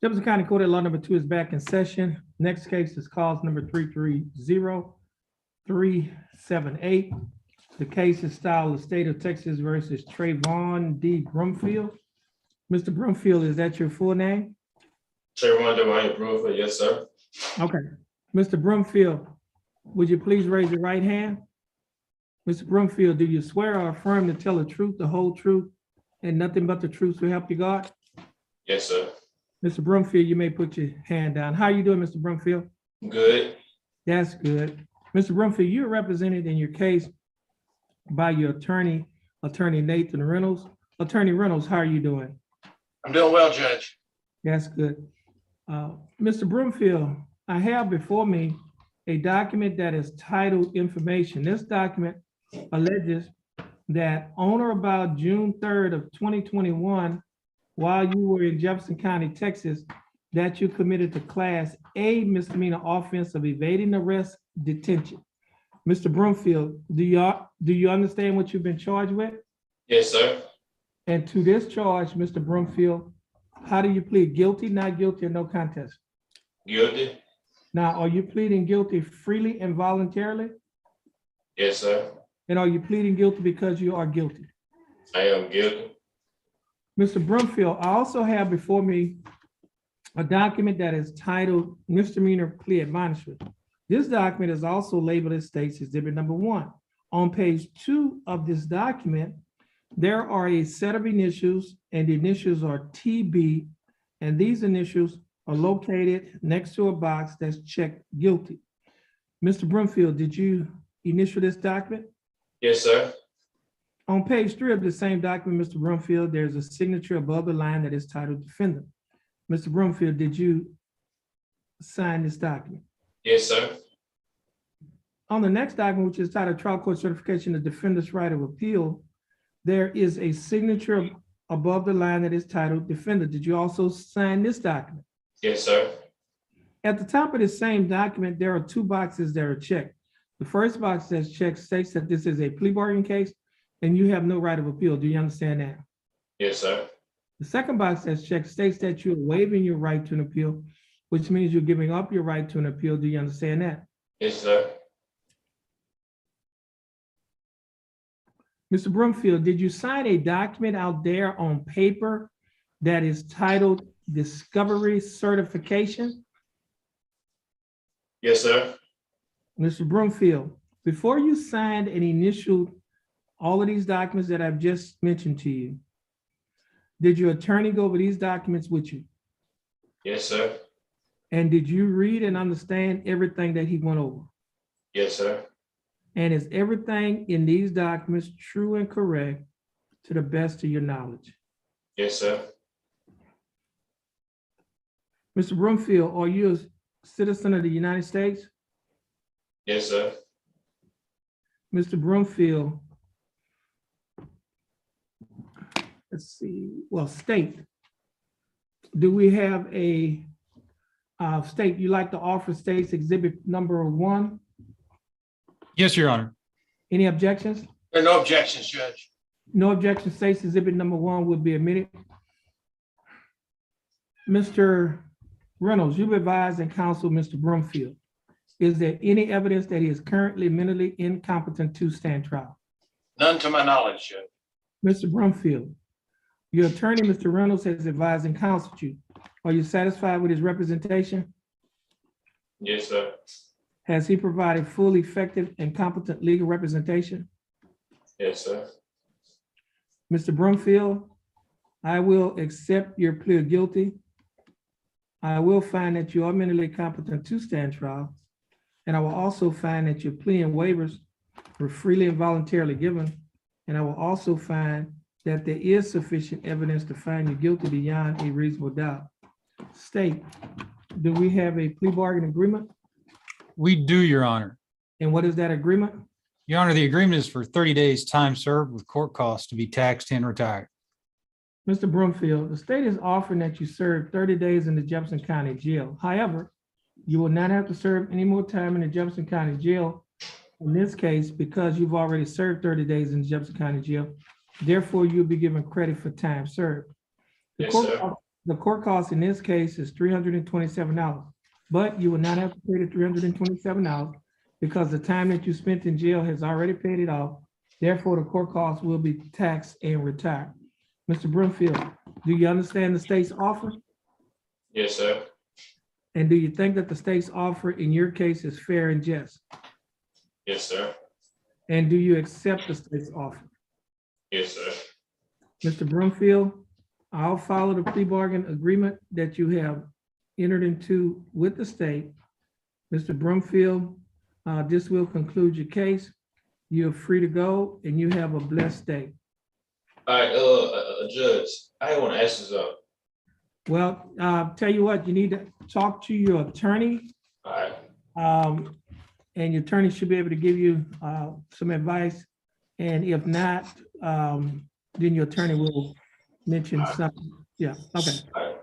Jefferson County Court at Law number 2 is back in session. Next case is cause number 330378. The case is styled the state of Texas versus Trayvon D. Brumfield. Mr. Brumfield, is that your full name? Trayvon D. Brumfield, yes, sir. Okay. Mr. Brumfield, would you please raise your right hand? Mr. Brumfield, do you swear or affirm to tell the truth, the whole truth, and nothing but the truth to help you God? Yes, sir. Mr. Brumfield, you may put your hand down. How are you doing, Mr. Brumfield? Good. That's good. Mr. Brumfield, you're represented in your case by your attorney, Attorney Nathan Reynolds. Attorney Reynolds, how are you doing? I'm doing well, Judge. That's good. Mr. Brumfield, I have before me a document that is titled Information. This document alleges that on or about June 3rd of 2021, while you were in Jefferson County, Texas, that you committed the Class A misdemeanor offense of evading arrest detention. Mr. Brumfield, do you understand what you've been charged with? Yes, sir. And to this charge, Mr. Brumfield, how do you plead? Guilty, not guilty, or no contest? Guilty. Now, are you pleading guilty freely and voluntarily? Yes, sir. And are you pleading guilty because you are guilty? I am guilty. Mr. Brumfield, I also have before me a document that is titled Misdemeanor Plea Admonishment. This document is also labeled as State's Exhibit Number 1. On page 2 of this document, there are a set of initials, and the initials are TB, and these initials are located next to a box that's checked guilty. Mr. Brumfield, did you initial this document? Yes, sir. On page 3 of the same document, Mr. Brumfield, there's a signature above the line that is titled Defendant. Mr. Brumfield, did you sign this document? Yes, sir. On the next document, which is titled Trial Court Certification of Defendant's Right of Appeal, there is a signature above the line that is titled Defendant. Did you also sign this document? Yes, sir. At the top of the same document, there are 2 boxes that are checked. The first box that's checked states that this is a plea bargain case and you have no right of appeal. Do you understand that? Yes, sir. The second box that's checked states that you're waiving your right to an appeal, which means you're giving up your right to an appeal. Do you understand that? Yes, sir. Mr. Brumfield, did you sign a document out there on paper that is titled Discovery Certification? Yes, sir. Mr. Brumfield, before you signed and initialed all of these documents that I've just mentioned to you, did your attorney go over these documents with you? Yes, sir. And did you read and understand everything that he went over? Yes, sir. And is everything in these documents true and correct to the best of your knowledge? Yes, sir. Mr. Brumfield, are you a citizen of the United States? Yes, sir. Mr. Brumfield, let's see, well, state. Do we have a state you like to offer State's Exhibit Number 1? Yes, Your Honor. Any objections? There are no objections, Judge. No objection. State's Exhibit Number 1 would be admitted. Mr. Reynolds, you've advised and counseled Mr. Brumfield. Is there any evidence that he is currently mentally incompetent to stand trial? None to my knowledge, Judge. Mr. Brumfield, your attorney, Mr. Reynolds, has advised and counseled you. Are you satisfied with his representation? Yes, sir. Has he provided full, effective, and competent legal representation? Yes, sir. Mr. Brumfield, I will accept your plea of guilty. I will find that you are mentally competent to stand trial. And I will also find that your plea and waivers were freely and voluntarily given. And I will also find that there is sufficient evidence to find you guilty beyond a reasonable doubt. State, do we have a plea bargain agreement? We do, Your Honor. And what is that agreement? Your Honor, the agreement is for 30 days time served with court costs to be taxed and retired. Mr. Brumfield, the state is offering that you serve 30 days in the Jefferson County Jail. However, you will not have to serve any more time in the Jefferson County Jail in this case because you've already served 30 days in the Jefferson County Jail. Therefore, you'll be given credit for time served. The Yes, court sir. the court cost in this case is $327, but you will not have to pay the $327 because the time that you spent in jail has already paid it off. Therefore, the court costs will be taxed and retired. Mr. Broomfield, do you understand the state's offer? Yes, sir. And do you think that the state's offer in your case is fair and just? Yes, sir. And do you accept the state's offer? Yes, sir. Mr. Broomfield, I'll follow the plea bargain agreement that you have entered into with the state. Mr. Broomfield, this will conclude your case. You're free to go and you have a blessed day. All right, Judge, I want to ask you something. Well, tell you what, you need to talk to your attorney. All right. And your attorney should be able to give you some advice. And if not, then your attorney will mention something. Yeah, okay. All